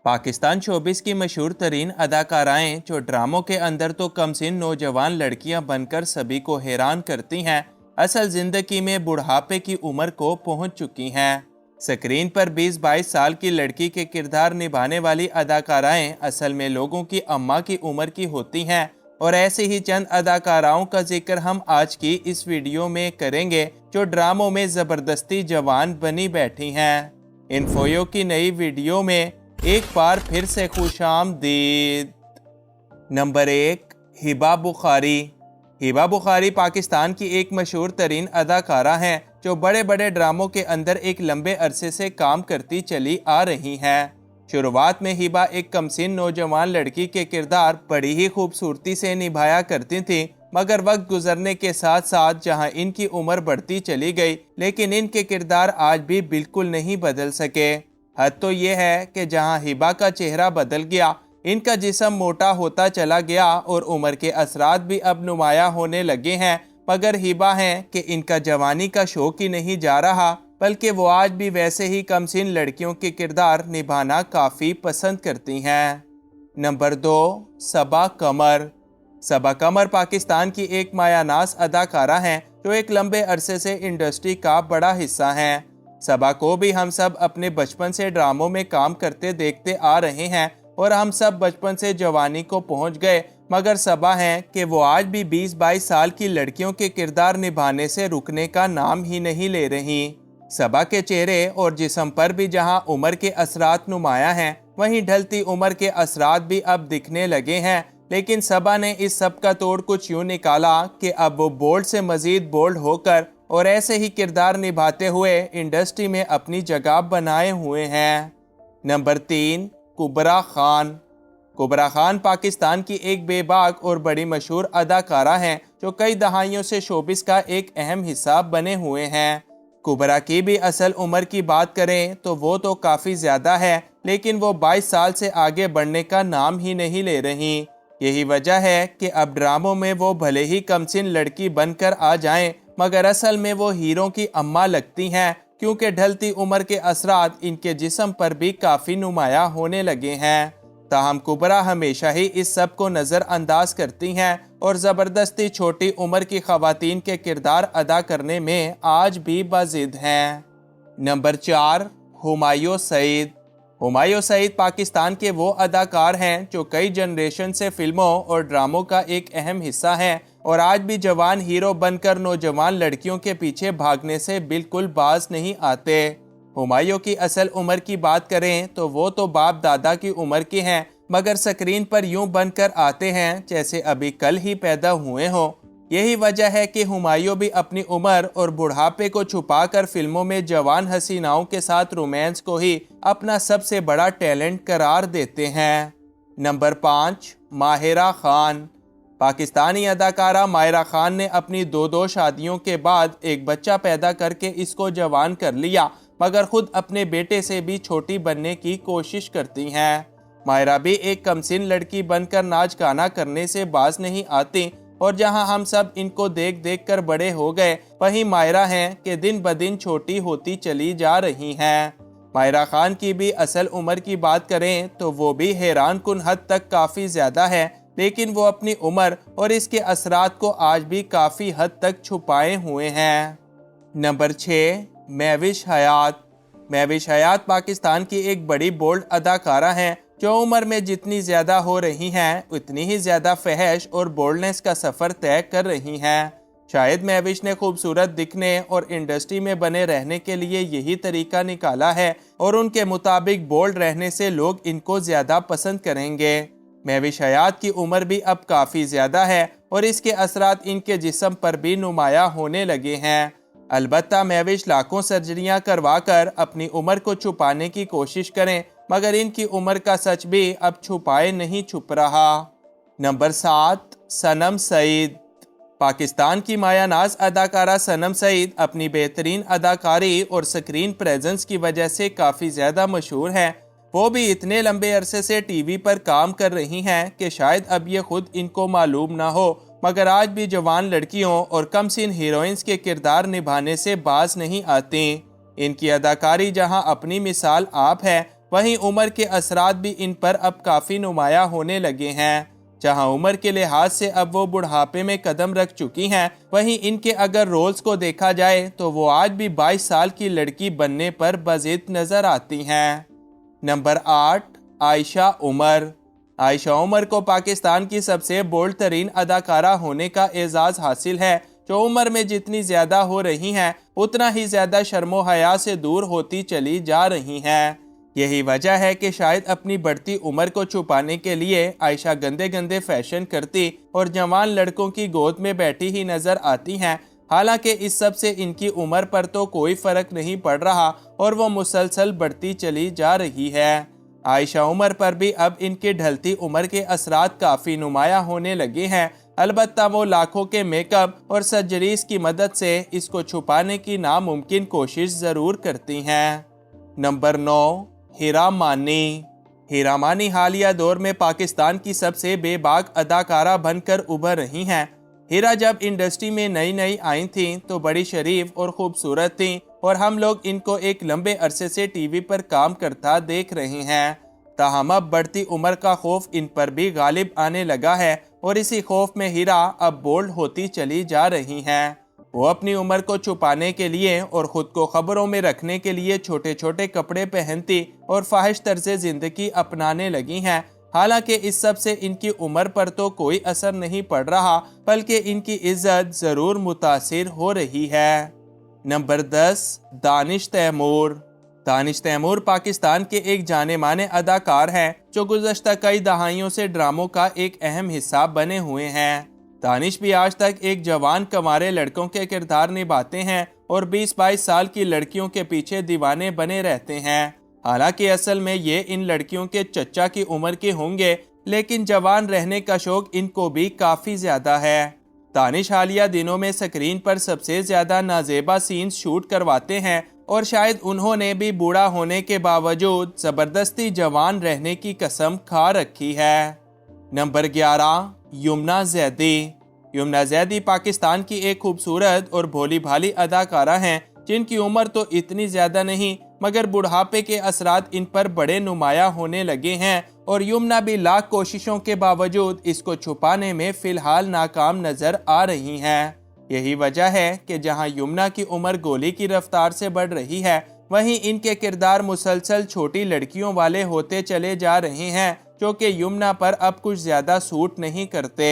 Pakistan showbiz की मशहूर तरीन अदाकाराएं जो ड्रामों के अंदर तो कमसिन नौजवान लड़कियां बनकर सभी को हैरान करती हैं, असल जिंदगी में बुढ़ापे की उम्र को पहुंच चुकी हैं। स्क्रीन पर 20-22 साल की लड़की के किरदार निभाने वाली अदाकाराएं असल में लोगों की अम्मा की उम्र की होती हैं, और ऐसे ही चंद अदाकाराओं का जिक्र हम आज की इस वीडियो में करेंगे जो ड्रामों में ज़बरदस्ती जवान बनी बैठी हैं। इन्फोयो की नई वीडियो में एक बार फिर से खुशामदीद। नंबर 1, हिबा बुखारी। हिबा बुखारी पाकिस्तान की एक मशहूर तरीन अदाकारा हैं जो बड़े बड़े ड्रामों के अंदर एक लंबे अरसे से काम करती चली आ रही हैं। शुरुआत में हिबा एक कमसिन नौजवान लड़की के किरदार बड़ी ही खूबसूरती से निभाया करती थी, मगर वक्त गुजरने के साथ साथ जहां इनकी उम्र बढ़ती चली गई, लेकिन इनके किरदार आज भी बिल्कुल नहीं बदल सके। हद तो ये है कि जहां हिबा का चेहरा बदल गया, इनका जिस्म मोटा होता चला गया और उम्र के असरात भी अब नुमाया होने लगे हैं, मगर हिबा हैं कि इनका जवानी का शौक ही नहीं जा रहा, बल्कि वो आज भी वैसे ही कमसिन लड़कियों के किरदार निभाना काफ़ी पसंद करती हैं। नंबर 2, सबा कमर। सबा कमर पाकिस्तान की एक मायानाज अदाकारा हैं जो एक लंबे अरसे से इंडस्ट्री का बड़ा हिस्सा हैं। सबा को भी हम सब अपने बचपन से ड्रामों में काम करते देखते आ रहे हैं और हम सब बचपन से जवानी को पहुंच गए, मगर सबा हैं कि वो आज भी 20-22 साल की लड़कियों के किरदार निभाने से रुकने का नाम ही नहीं ले रही। सबा के चेहरे और जिस्म पर भी जहां उम्र के असरात नुमाया हैं, वहीं ढलती उम्र के असरात भी अब दिखने लगे हैं, लेकिन सबा ने इस सब का तोड़ कुछ यूँ निकाला कि अब वो बोल्ड से मजीद बोल्ड होकर और ऐसे ही किरदार निभाते हुए इंडस्ट्री में अपनी जगह बनाए हुए हैं। नंबर 3, कुबरा खान। कुबरा खान पाकिस्तान की एक बेबाक और बड़ी मशहूर अदाकारा हैं जो कई दहाइयों से शोबिस का एक अहम हिस्सा बने हुए हैं। कुबरा की भी असल उम्र की बात करें तो वो तो काफ़ी ज़्यादा है, लेकिन वो 22 साल से आगे बढ़ने का नाम ही नहीं ले रही। यही वजह है कि अब ड्रामों में वो भले ही कमसिन लड़की बनकर आ जाएं, मगर असल में वो हीरो की अम्मा लगती हैं, क्योंकि ढलती उम्र के असरात इनके जिस्म पर भी काफ़ी नुमाया होने लगे हैं। ताहम कुबरा हमेशा ही इस सब को नज़रअंदाज करती हैं और ज़बरदस्ती छोटी उम्र की ख़वातीन के किरदार अदा करने में आज भी बाजिद हैं। नंबर 4, हुमायूं सईद। हुमायूं सईद पाकिस्तान के वो अदाकार हैं जो कई जनरेशन से फिल्मों और ड्रामों का एक अहम हिस्सा हैं और आज भी जवान हीरो बनकर नौजवान लड़कियों के पीछे भागने से बिल्कुल बाज नहीं आते। हुमायूं की असल उम्र की बात करें तो वो तो बाप दादा की उम्र के हैं, मगर स्क्रीन पर यूं बनकर आते हैं जैसे अभी कल ही पैदा हुए हों। यही वजह है कि हुमायूं भी अपनी उम्र और बुढ़ापे को छुपाकर फिल्मों में जवान हसीनाओं के साथ रोमांस को ही अपना सबसे बड़ा टैलेंट करार देते हैं। नंबर 5, माहिरा खान। पाकिस्तानी अदाकारा माहिरा खान ने अपनी 2 शादियों के बाद एक बच्चा पैदा करके इसको जवान कर लिया, मगर खुद अपने बेटे से भी छोटी बनने की कोशिश करती हैं। माहिरा भी एक कमसिन लड़की बनकर नाच गाना करने से बाज नहीं आती, और जहां हम सब इनको देख देख कर बड़े हो गए, वहीं माहिरा हैं कि दिन ब दिन छोटी होती चली जा रही हैं। माहिरा खान की भी असल उम्र की बात करें तो वो भी हैरान कुन हद तक काफ़ी ज़्यादा है, लेकिन वो अपनी उम्र और इसके असरात को आज भी काफ़ी हद तक छुपाए हुए हैं। नंबर 6, महविश हयात। महविश हयात पाकिस्तान की एक बड़ी बोल्ड अदाकारा हैं जो उम्र में जितनी ज़्यादा हो रही हैं उतनी ही ज़्यादा फहश और बोल्डनेस का सफ़र तय कर रही हैं। शायद महविश ने खूबसूरत दिखने और इंडस्ट्री में बने रहने के लिए यही तरीका निकाला है, और उनके मुताबिक बोल्ड रहने से लोग इनको ज़्यादा पसंद करेंगे। महविश हयात की उम्र भी अब काफ़ी ज़्यादा है और इसके असरात इनके जिस्म पर भी नुमाया होने लगे हैं। अलबत्ता महविश लाखों सर्जरियां करवा कर अपनी उम्र को छुपाने की कोशिश करें, मगर इनकी उम्र का सच भी अब छुपाए नहीं छुप रहा। नंबर 7, सनम सईद। पाकिस्तान की मायानाज अदाकारा सनम सईद अपनी बेहतरीन अदाकारी और स्क्रीन प्रेजेंस की वजह से काफ़ी ज़्यादा मशहूर हैं। वो भी इतने लंबे अरसे से टीवी पर काम कर रही हैं कि शायद अब ये खुद इनको मालूम ना हो, मगर आज भी जवान लड़कियों और कमसिन हीरोइंस के किरदार निभाने से बाज नहीं आती। इनकी अदाकारी जहां अपनी मिसाल आप है, वहीं उम्र के असरात भी इन पर अब काफ़ी नुमाया होने लगे हैं। जहां उम्र के लिहाज से अब वो बुढ़ापे में कदम रख चुकी हैं, वहीं इनके अगर रोल्स को देखा जाए तो वो आज भी 22 साल की लड़की बनने पर बज़िद नज़र आती हैं। नंबर 8, आयशा उमर। आयशा उमर को पाकिस्तान की सबसे बोल्ड तरीन अदाकारा होने का एजाज़ हासिल है, जो उम्र में जितनी ज़्यादा हो रही हैं उतना ही ज़्यादा शर्मो हया से दूर होती चली जा रही हैं। यही वजह है कि शायद अपनी बढ़ती उम्र को छुपाने के लिए आयशा गंदे गंदे फैशन करती और जवान लड़कों की गोद में बैठी ही नज़र आती हैं। हालांकि इस सब से इनकी उम्र पर तो कोई फ़र्क नहीं पड़ रहा और वो मुसलसल बढ़ती चली जा रही है। आयशा उमर पर भी अब इनकी ढलती उम्र के असरात काफ़ी नुमाया होने लगे हैं। अलबत्ता वो लाखों के मेकअप और सर्जरीज की मदद से इसको छुपाने की नामुमकिन कोशिश ज़रूर करती हैं। नंबर 9, हीरा मानी। हीरा मानी हालिया दौर में पाकिस्तान की सबसे बेबाक अदाकारा बनकर उभर रही हैं। हीरा जब इंडस्ट्री में नई नई आई थीं तो बड़ी शरीफ और ख़ूबसूरत थीं और हम लोग इनको एक लंबे अरसे से टीवी पर काम करता देख रहे हैं। ताहम अब बढ़ती उम्र का खौफ इन पर भी गालिब आने लगा है और इसी खौफ में हीरा अब बोल्ड होती चली जा रही हैं। वो अपनी उम्र को छुपाने के लिए और ख़ुद को खबरों में रखने के लिए छोटे छोटे कपड़े पहनती और फाहिश तर्ज ज़िंदगी अपनाने लगी हैं। हालांकि इस सब से इनकी उम्र पर तो कोई असर नहीं पड़ रहा, बल्कि इनकी इज्जत ज़रूर मुतासिर हो रही है। नंबर 10, दानिश तैमूर। दानिश तैमूर पाकिस्तान के एक जाने माने अदाकार हैं जो गुज़श्ता कई दहाइयों से ड्रामों का एक अहम हिस्सा बने हुए हैं। दानिश भी आज तक एक जवान कंवारे लड़कों के किरदार निभाते हैं और 20-22 साल की लड़कियों के पीछे दीवाने बने रहते हैं। हालांकि असल में ये इन लड़कियों के चच्चा की उम्र के होंगे, लेकिन जवान रहने का शौक इनको भी काफ़ी ज़्यादा है। दानिश हालिया दिनों में स्क्रीन पर सबसे ज़्यादा नाजेबा सीन्स शूट करवाते हैं और शायद उन्होंने भी बूढ़ा होने के बावजूद ज़बरदस्ती जवान रहने की कसम खा रखी है। नंबर 11, यमुना ज़ैदी। यमुना ज़ैदी पाकिस्तान की एक खूबसूरत और भोली भाली अदाकारा हैं जिनकी उम्र तो इतनी ज़्यादा नहीं, मगर बुढ़ापे के असरात इन पर बड़े नुमाया होने लगे हैं और यमुना भी लाख कोशिशों के बावजूद इसको छुपाने में फ़िलहाल नाकाम नज़र आ रही हैं। यही वजह है कि जहां यमुना की उम्र गोली की रफ्तार से बढ़ रही है, वहीं इनके किरदार मुसलसल छोटी लड़कियों वाले होते चले जा रहे हैं, जो कि यमुना पर अब कुछ ज़्यादा सूट नहीं करते।